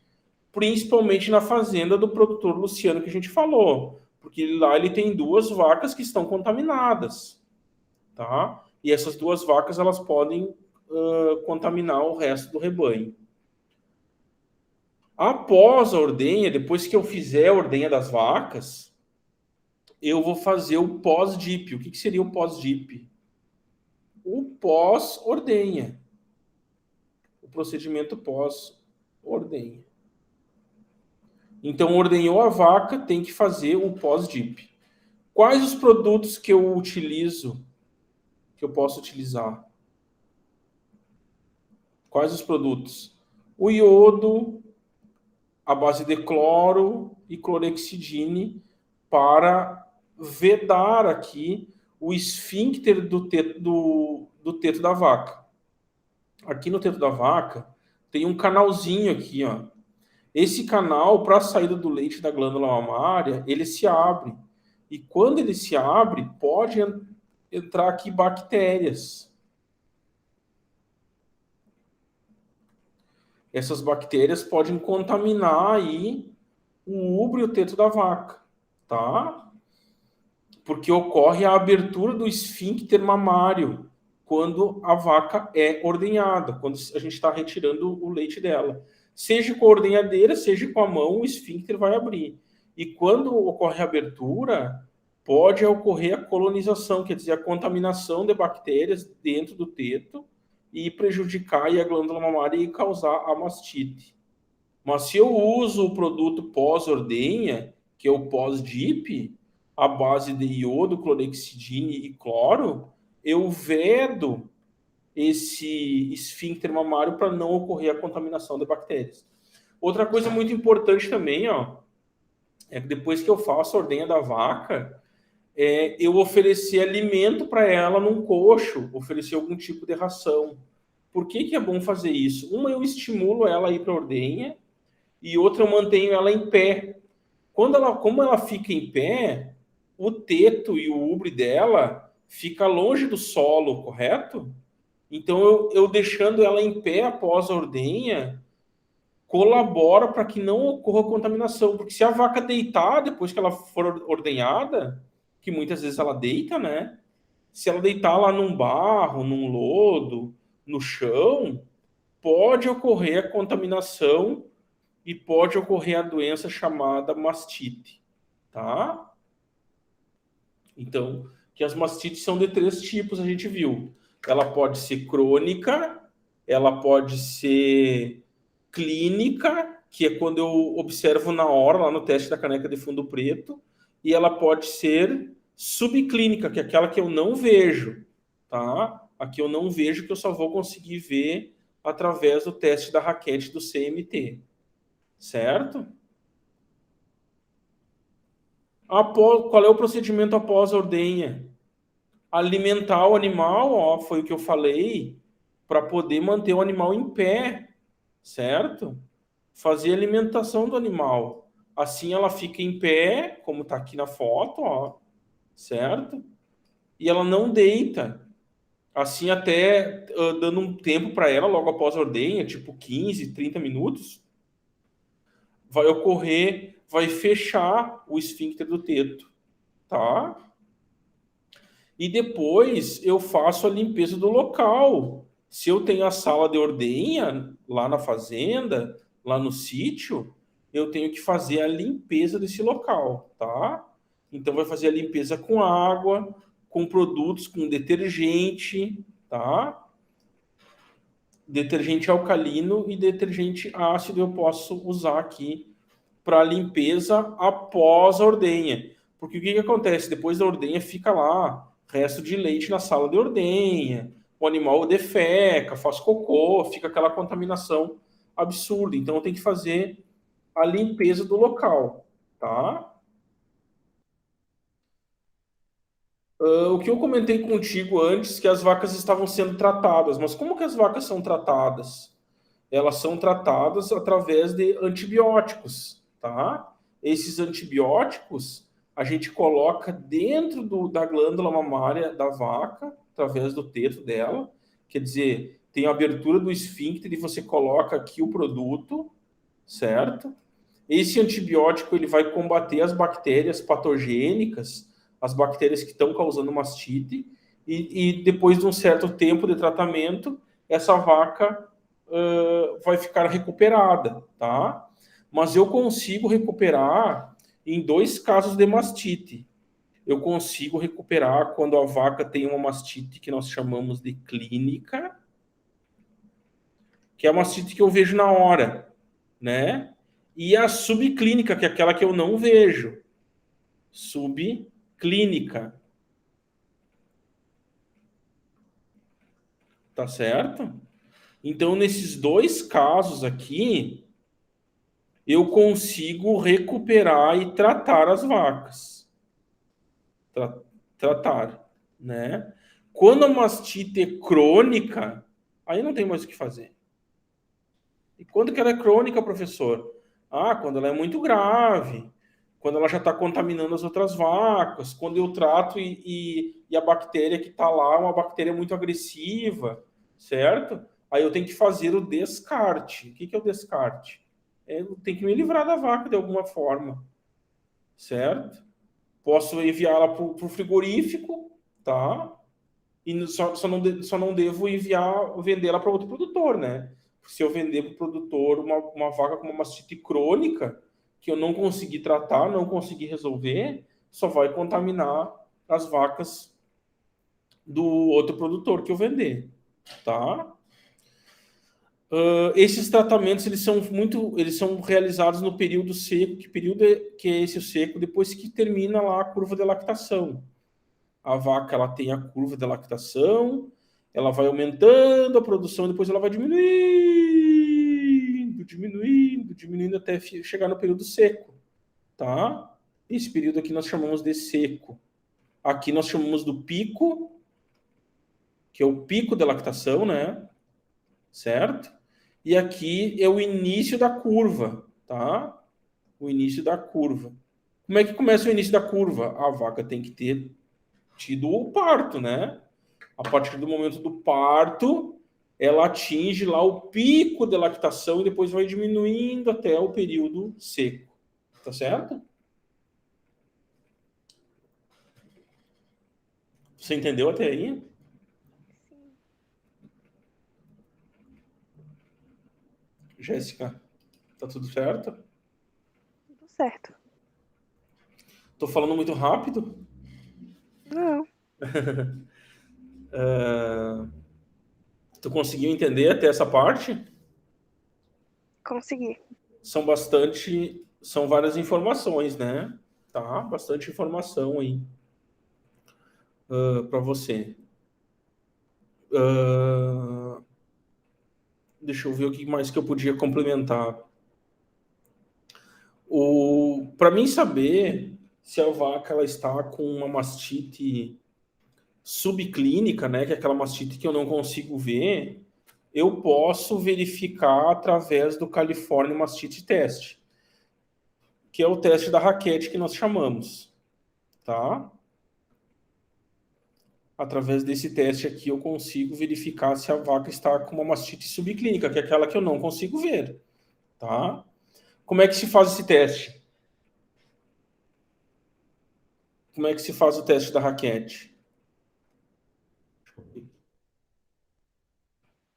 Principalmente na fazenda do produtor Luciano que a gente falou. Porque lá ele tem 2 vacas que estão contaminadas. Tá? E essas 2 vacas elas podem contaminar o resto do rebanho. Após a ordenha, depois que eu fizer a ordenha das vacas, eu vou fazer o pós-dip. O que seria o pós-dip? O pós-ordenha. O procedimento pós-ordenha. Então, ordenhou a vaca, tem que fazer o pós-dip. Quais os produtos que eu utilizo, que eu posso utilizar? Quais os produtos? O iodo, a base de cloro e clorexidine, para vedar aqui o esfíncter do teto da vaca. Aqui no teto da vaca tem um canalzinho aqui, ó. Esse canal, para a saída do leite da glândula mamária, ele se abre. E quando ele se abre, pode entrar aqui bactérias. Essas bactérias podem contaminar aí o úbrio e o teto da vaca, tá? Porque ocorre a abertura do esfíncter mamário quando a vaca é ordenhada, quando a gente está retirando o leite dela. Seja com a ordenhadeira, seja com a mão, o esfíncter vai abrir. E quando ocorre a abertura, pode ocorrer a colonização, quer dizer, a contaminação de bactérias dentro do teto e prejudicar a glândula mamária e causar a mastite. Mas se eu uso o produto pós-ordenha, que é o pós-DIP, à base de iodo, clorexidine e cloro, eu vedo esse esfíncter mamário para não ocorrer a contaminação de bactérias. Outra coisa muito importante também, ó, é que depois que eu faço a ordenha da vaca, eu oferecer alimento para ela num coxo, oferecer algum tipo de ração. Por que é bom fazer isso? Uma, eu estimulo ela a ir para a ordenha, e outra, eu mantenho ela em pé. Como ela fica em pé, o teto e o ubre dela fica longe do solo, correto? Então, eu deixando ela em pé após a ordenha, colabora para que não ocorra contaminação. Porque se a vaca deitar, depois que ela for ordenhada, que muitas vezes ela deita, né? Se ela deitar lá num barro, num lodo, no chão, pode ocorrer a contaminação e pode ocorrer a doença chamada mastite, tá? Então, que as mastites são de 3 tipos, a gente viu. Ela pode ser crônica, ela pode ser clínica, que é quando eu observo na hora, lá no teste da caneca de fundo preto, e ela pode ser subclínica, que é aquela que eu não vejo, tá? Aqui eu não vejo, que eu só vou conseguir ver através do teste da raquete do CMT, certo? Qual é o procedimento após a ordenha? Alimentar o animal, ó, foi o que eu falei, para poder manter o animal em pé, certo? Fazer a alimentação do animal. Assim ela fica em pé, como está aqui na foto, ó, certo? E ela não deita. Assim, até dando um tempo para ela, logo após a ordenha, tipo 15, 30 minutos, vai fechar o esfíncter do teto, tá? E depois eu faço a limpeza do local. Se eu tenho a sala de ordenha lá na fazenda, lá no sítio, eu tenho que fazer a limpeza desse local, tá? Então vai fazer a limpeza com água, com produtos, com detergente, tá? Detergente alcalino e detergente ácido eu posso usar aqui para limpeza após a ordenha. Porque o que acontece? Depois da ordenha fica lá resto de leite na sala de ordenha, o animal defeca, faz cocô, fica aquela contaminação absurda. Então tem que fazer a limpeza do local, tá? O que eu comentei contigo antes, que as vacas estavam sendo tratadas, mas como que as vacas são tratadas? Elas são tratadas através de antibióticos, tá? Esses antibióticos a gente coloca dentro da glândula mamária da vaca, através do teto dela, quer dizer, tem a abertura do esfíncter e você coloca aqui o produto, certo? Esse antibiótico ele vai combater as bactérias patogênicas, as bactérias que estão causando mastite, e depois de um certo tempo de tratamento, essa vaca vai ficar recuperada, tá? Mas eu consigo recuperar em 2 casos de mastite. Eu consigo recuperar quando a vaca tem uma mastite que nós chamamos de clínica, que é a mastite que eu vejo na hora, né? E a subclínica, que é aquela que eu não vejo. Subclínica. Tá certo? Então, nesses 2 casos aqui, eu consigo recuperar e tratar as vacas. Tratar, né? Quando a mastite é crônica, aí não tem mais o que fazer. E quando que ela é crônica, professor? Ah, quando ela é muito grave, quando ela já está contaminando as outras vacas, quando eu trato e a bactéria que está lá é uma bactéria muito agressiva, certo? Aí eu tenho que fazer o descarte. O que é o descarte? Eu tenho que me livrar da vaca de alguma forma, certo? Posso enviá-la para o frigorífico, tá? E só não devo vendê-la para outro produtor, né? Se eu vender para o produtor uma vaca com uma mastite crônica, que eu não consegui tratar, não consegui resolver, só vai contaminar as vacas do outro produtor que eu vender, tá? Esses tratamentos eles são realizados no período seco. Que período que é esse o seco? Depois que termina lá a curva de lactação. A vaca ela tem a curva de lactação, ela vai aumentando a produção, depois ela vai diminuindo até chegar no período seco, tá? Esse período aqui nós chamamos de seco. Aqui nós chamamos do pico, que é o pico da lactação, né? Certo? E aqui é o início da curva, tá? O início da curva. Como é que começa o início da curva? A vaca tem que ter tido o parto, né? A partir do momento do parto, ela atinge lá o pico de lactação e depois vai diminuindo até o período seco. Tá certo? Você entendeu até aí? Jéssica, tá tudo certo? Tudo certo. Tô falando muito rápido? Não. Tu conseguiu entender até essa parte? Consegui. São várias informações, né? Tá? Bastante informação aí para você. Deixa eu ver o que mais que eu podia complementar. Para mim saber se a vaca ela está com uma mastite subclínica, né, que é aquela mastite que eu não consigo ver, eu posso verificar através do California Mastite Test, que é o teste da raquete que nós chamamos, tá? Através desse teste aqui eu consigo verificar se a vaca está com uma mastite subclínica, que é aquela que eu não consigo ver, tá? Como é que se faz esse teste? Como é que se faz o teste da raquete?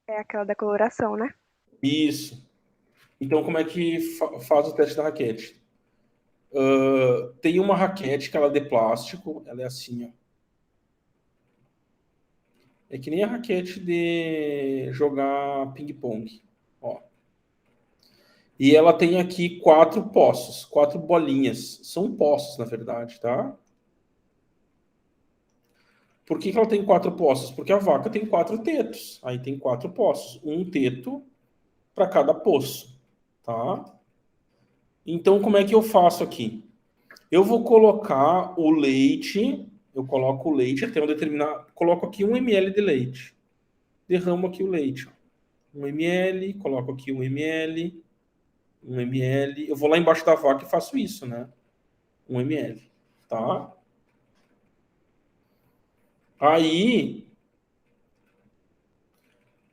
É aquela da coloração, né? Isso. Então, como é que faz o teste da raquete? Tem uma raquete que ela é de plástico, ela é assim, ó. É que nem a raquete de jogar ping-pong, ó. E ela tem aqui 4 poços, 4 bolinhas. São poços, na verdade, tá? Por que ela tem 4 poços? Porque a vaca tem 4 tetos. Aí tem 4 poços. Um teto para cada poço, tá? Então, como é que eu faço aqui? Eu vou colocar o leite, eu coloco o leite até um determinado... Coloco aqui 1 ml de leite. Derramo aqui o leite. 1 ml, coloco aqui 1 ml, 1 ml. Eu vou lá embaixo da vaca e faço isso, né? 1 ml, tá? Aí,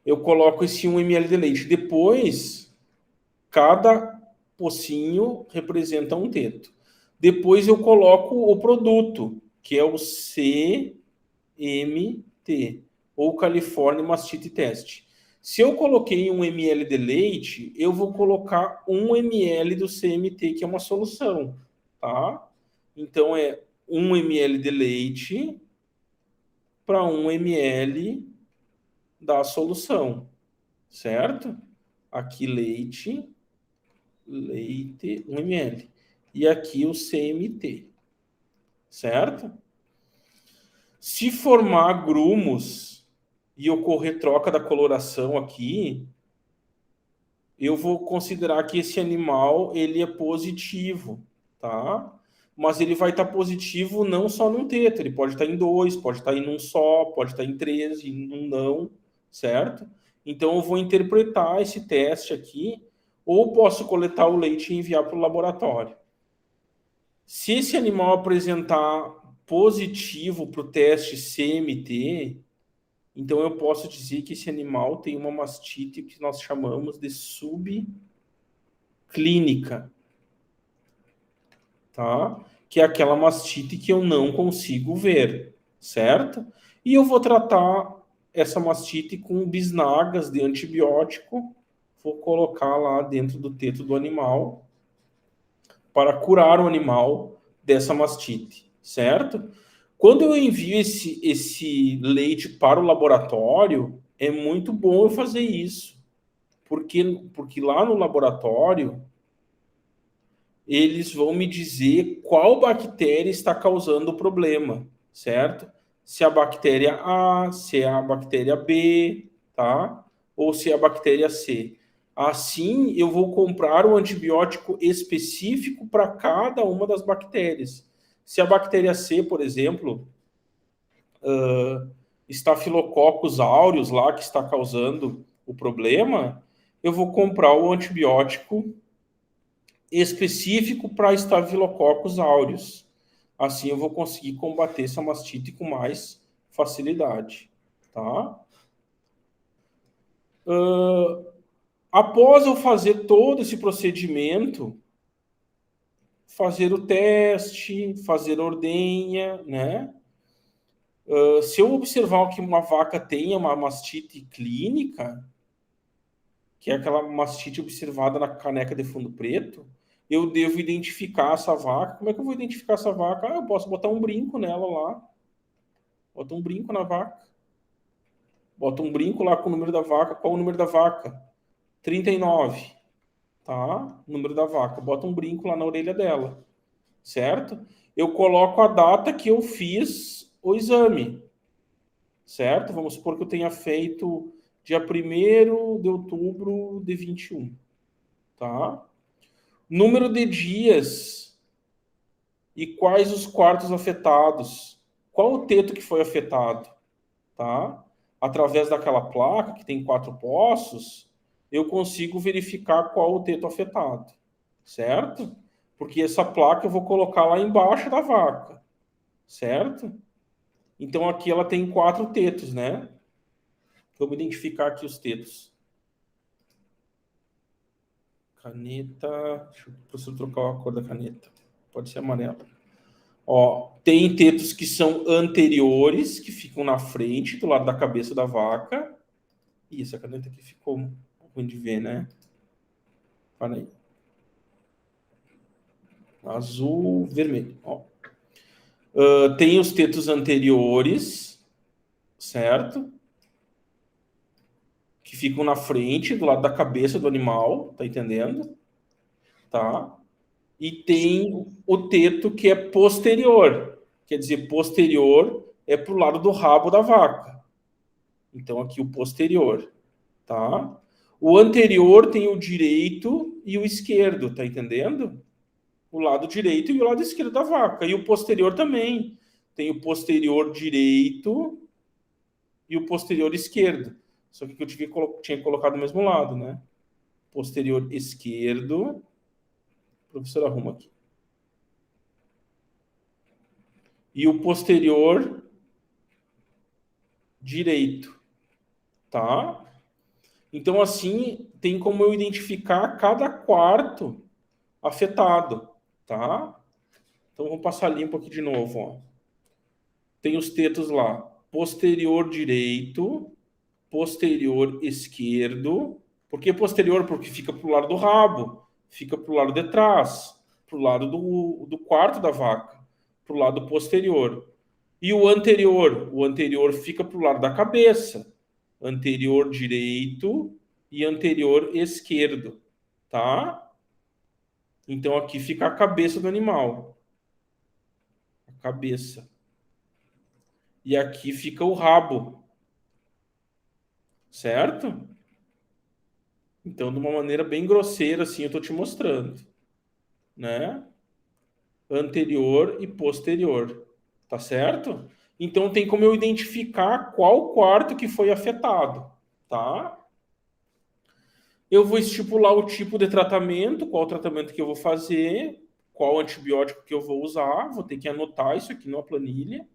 eu coloco esse 1 ml de leite. Depois, cada pocinho representa um teto. Depois eu coloco o produto, que é o CMT, ou California Mastite Test. Se eu coloquei 1 ml de leite, eu vou colocar 1 ml do CMT, que é uma solução, tá? Então, é 1 ml de leite para 1 ml da solução, certo? Aqui leite, 1 ml. E aqui o CMT, certo? Se formar grumos e ocorrer troca da coloração aqui, eu vou considerar que esse animal ele é positivo, tá? Mas ele vai estar positivo não só num teto, ele pode estar em 2, pode estar em um só, pode estar em 3, em um não, certo? Então eu vou interpretar esse teste aqui, ou posso coletar o leite e enviar para o laboratório. Se esse animal apresentar positivo para o teste CMT, então eu posso dizer que esse animal tem uma mastite que nós chamamos de subclínica, tá? Que é aquela mastite que eu não consigo ver, certo? E eu vou tratar essa mastite com bisnagas de antibiótico, vou colocar lá dentro do teto do animal para curar o animal dessa mastite, certo? Quando eu envio esse leite para o laboratório, é muito bom eu fazer isso, Porque lá no laboratório, eles vão me dizer qual bactéria está causando o problema, certo? Se é a bactéria A, se é a bactéria B, tá? Ou se é a bactéria C. Assim, eu vou comprar o antibiótico específico para cada uma das bactérias. Se a bactéria C, por exemplo, Staphylococcus aureus lá que está causando o problema, eu vou comprar o antibiótico específico para Staphylococcus aureus. Assim eu vou conseguir combater essa mastite com mais facilidade, tá? Após eu fazer todo esse procedimento, fazer o teste, fazer a ordenha, né? Se eu observar que uma vaca tenha uma mastite clínica, que é aquela mastite observada na caneca de fundo preto, eu devo identificar essa vaca. Como é que eu vou identificar essa vaca? Eu posso botar um brinco nela lá. Bota um brinco na vaca. Bota um brinco lá com o número da vaca. Qual o número da vaca? 39. Tá? O número da vaca. Bota um brinco lá na orelha dela. Certo? Eu coloco a data que eu fiz o exame. Certo? Vamos supor que eu tenha feito dia 1º de outubro de 21. Tá? Número de dias e quais os quartos afetados. Qual o teto que foi afetado? Tá? Através daquela placa que tem 4 poços, eu consigo verificar qual o teto afetado. Certo? Porque essa placa eu vou colocar lá embaixo da vaca. Certo? Então aqui ela tem 4 tetos, né? Vamos identificar aqui os tetos. Caneta. Deixa eu trocar a cor da caneta. Pode ser amarela. Ó, tem tetos que são anteriores, que ficam na frente, do lado da cabeça da vaca. Ih, essa caneta aqui ficou ruim de ver, né? Para aí. Azul, vermelho. Ó. Tem os tetos anteriores, certo? Que ficam na frente, do lado da cabeça do animal, tá entendendo? Tá? E tem o teto que é posterior. Quer dizer, posterior é pro lado do rabo da vaca. Então, aqui o posterior, tá? O anterior tem o direito e o esquerdo, tá entendendo? O lado direito e o lado esquerdo da vaca. E o posterior também. Tem o posterior direito e o posterior esquerdo. Só que eu tinha colocado no mesmo lado, né? Posterior esquerdo. O professor arruma aqui. E o posterior direito, tá? Então, assim, tem como eu identificar cada quarto afetado, tá? Então, vamos passar limpo aqui de novo, ó. Tem os tetos lá, posterior direito, posterior esquerdo. Por que posterior? Porque fica pro lado do rabo, fica pro lado de trás, pro lado do quarto da vaca, pro lado posterior. E o anterior fica pro lado da cabeça, anterior direito e anterior esquerdo, tá? Então aqui fica a cabeça do animal. A cabeça. E aqui fica o rabo. Certo? Então, de uma maneira bem grosseira, assim, eu tô te mostrando. Né? Anterior e posterior. Tá certo? Então, tem como eu identificar qual quarto que foi afetado. Tá? Eu vou estipular o tipo de tratamento, qual tratamento que eu vou fazer, qual antibiótico que eu vou usar. Vou ter que anotar isso aqui numa planilha.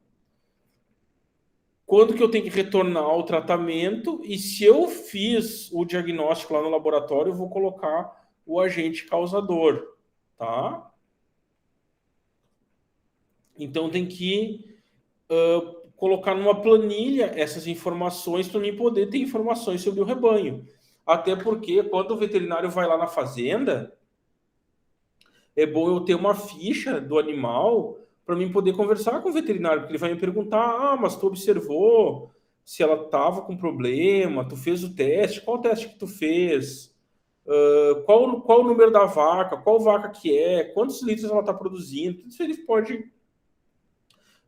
Quando que eu tenho que retornar ao tratamento e se eu fiz o diagnóstico lá no laboratório, eu vou colocar o agente causador, tá? Então tem que colocar numa planilha essas informações para mim poder ter informações sobre o rebanho. Até porque quando o veterinário vai lá na fazenda, é bom eu ter uma ficha do animal para mim poder conversar com o veterinário, porque ele vai me perguntar: ah, mas tu observou se ela estava com problema, tu fez o teste, qual teste que tu fez, qual o número da vaca, qual vaca que é, quantos litros ela está produzindo, tudo isso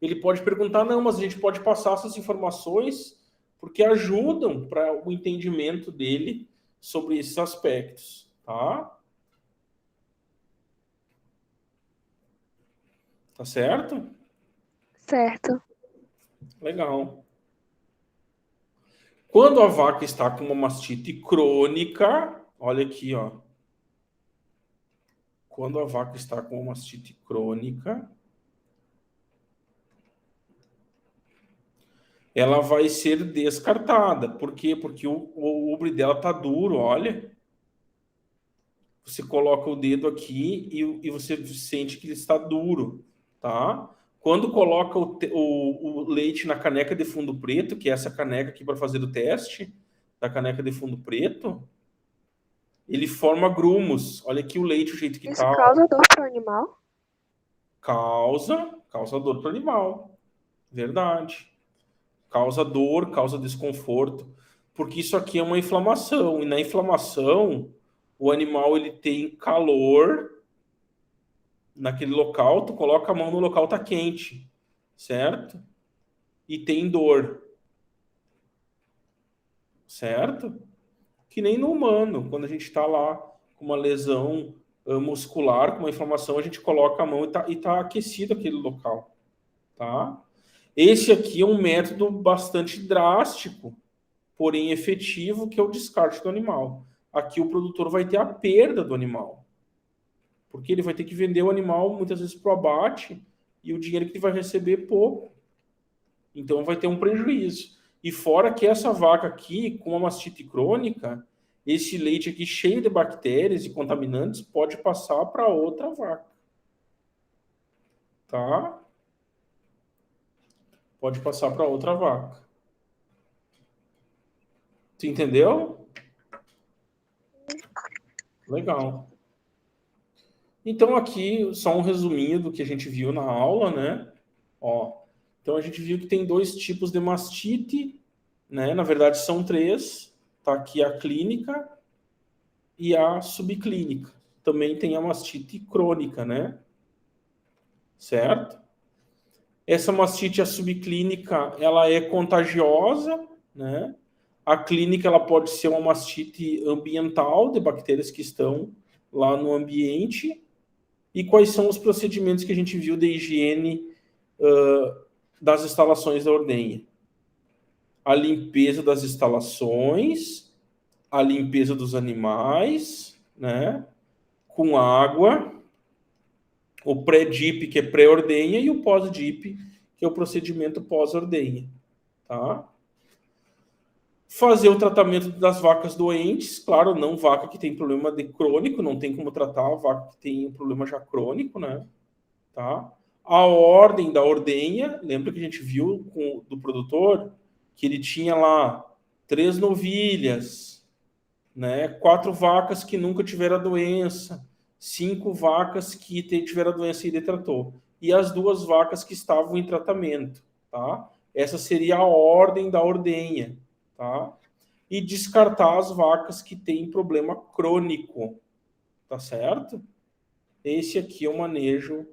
ele pode perguntar, não, mas a gente pode passar essas informações porque ajudam para o entendimento dele sobre esses aspectos, tá? Tá certo? Certo. Legal. Quando a vaca está com uma mastite crônica, olha aqui, ó. Quando a vaca está com uma mastite crônica, ela vai ser descartada. Por quê? Porque o ubre dela tá duro, olha. Você coloca o dedo aqui e você sente que ele está duro, tá? Quando coloca o leite na caneca de fundo preto, que é essa caneca aqui para fazer o teste, da caneca de fundo preto, ele forma grumos. Olha aqui o leite, o jeito que Isso tá. causa dor para o animal? Causa dor para o animal. Verdade. Causa dor, causa desconforto, porque isso aqui é uma inflamação, e na inflamação o animal ele tem calor naquele local, tu coloca a mão no local tá quente, certo? E tem dor, certo? Que nem no humano, quando a gente está lá com uma lesão muscular, com uma inflamação, a gente coloca a mão e tá aquecido aquele local, tá? Esse aqui é um método bastante drástico, porém efetivo, que é o descarte do animal. Aqui o produtor vai ter a perda do animal, porque ele vai ter que vender o animal muitas vezes para o abate e o dinheiro que ele vai receber é pouco. Então vai ter um prejuízo. E fora que essa vaca aqui, com uma mastite crônica, esse leite aqui cheio de bactérias e contaminantes pode passar para outra vaca. Tá? Pode passar para outra vaca. Tu entendeu? Legal. Então aqui só um resuminho do que a gente viu na aula, né? Ó, então a gente viu que tem dois tipos de mastite, né? Na verdade são três. Tá aqui a clínica e a subclínica. Também tem a mastite crônica, né? Certo? Essa mastite a subclínica, ela é contagiosa, né? A clínica ela pode ser uma mastite ambiental de bactérias que estão lá no ambiente. E quais são os procedimentos que a gente viu de higiene das instalações da ordenha? A limpeza das instalações, a limpeza dos animais, né? Com água, o pré-dip, que é pré-ordenha, e o pós-dip, que é o procedimento pós-ordenha, tá? Fazer o tratamento das vacas doentes, claro, não vaca que tem problema de crônico, não tem como tratar a vaca que tem um problema já crônico, né? Tá? A ordem da ordenha, lembra que a gente viu do produtor que ele tinha lá 3 novilhas, né? 4 vacas que nunca tiveram a doença, 5 vacas que tiveram a doença e ele tratou, e as 2 vacas que estavam em tratamento, tá? Essa seria a ordem da ordenha, tá? E descartar as vacas que têm problema crônico, tá certo? Esse aqui é o manejo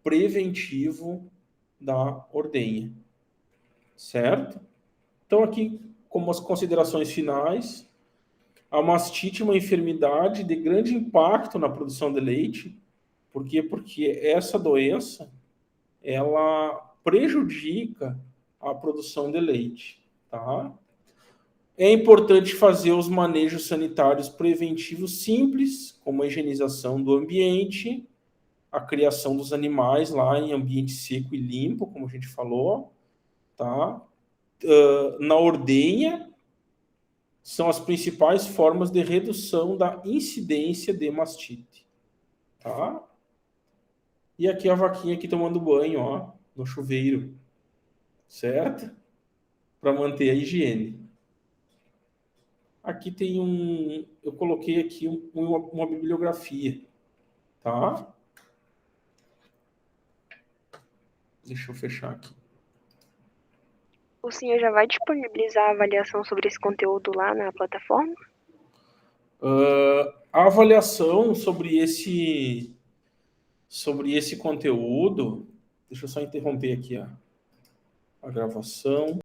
preventivo da ordenha, certo? Então aqui, como as considerações finais, a mastite é uma enfermidade de grande impacto na produção de leite. Por quê? Porque essa doença, ela prejudica a produção de leite, tá? É importante fazer os manejos sanitários preventivos simples, como a higienização do ambiente, a criação dos animais lá em ambiente seco e limpo, como a gente falou, tá? Na ordenha, são as principais formas de redução da incidência de mastite, tá? E aqui a vaquinha aqui tomando banho, ó, no chuveiro, certo? Para manter a higiene. Aqui tem eu coloquei aqui uma bibliografia, tá? Deixa eu fechar aqui. O senhor já vai disponibilizar a avaliação sobre esse conteúdo lá na plataforma? A avaliação sobre esse conteúdo, deixa eu só interromper aqui a gravação.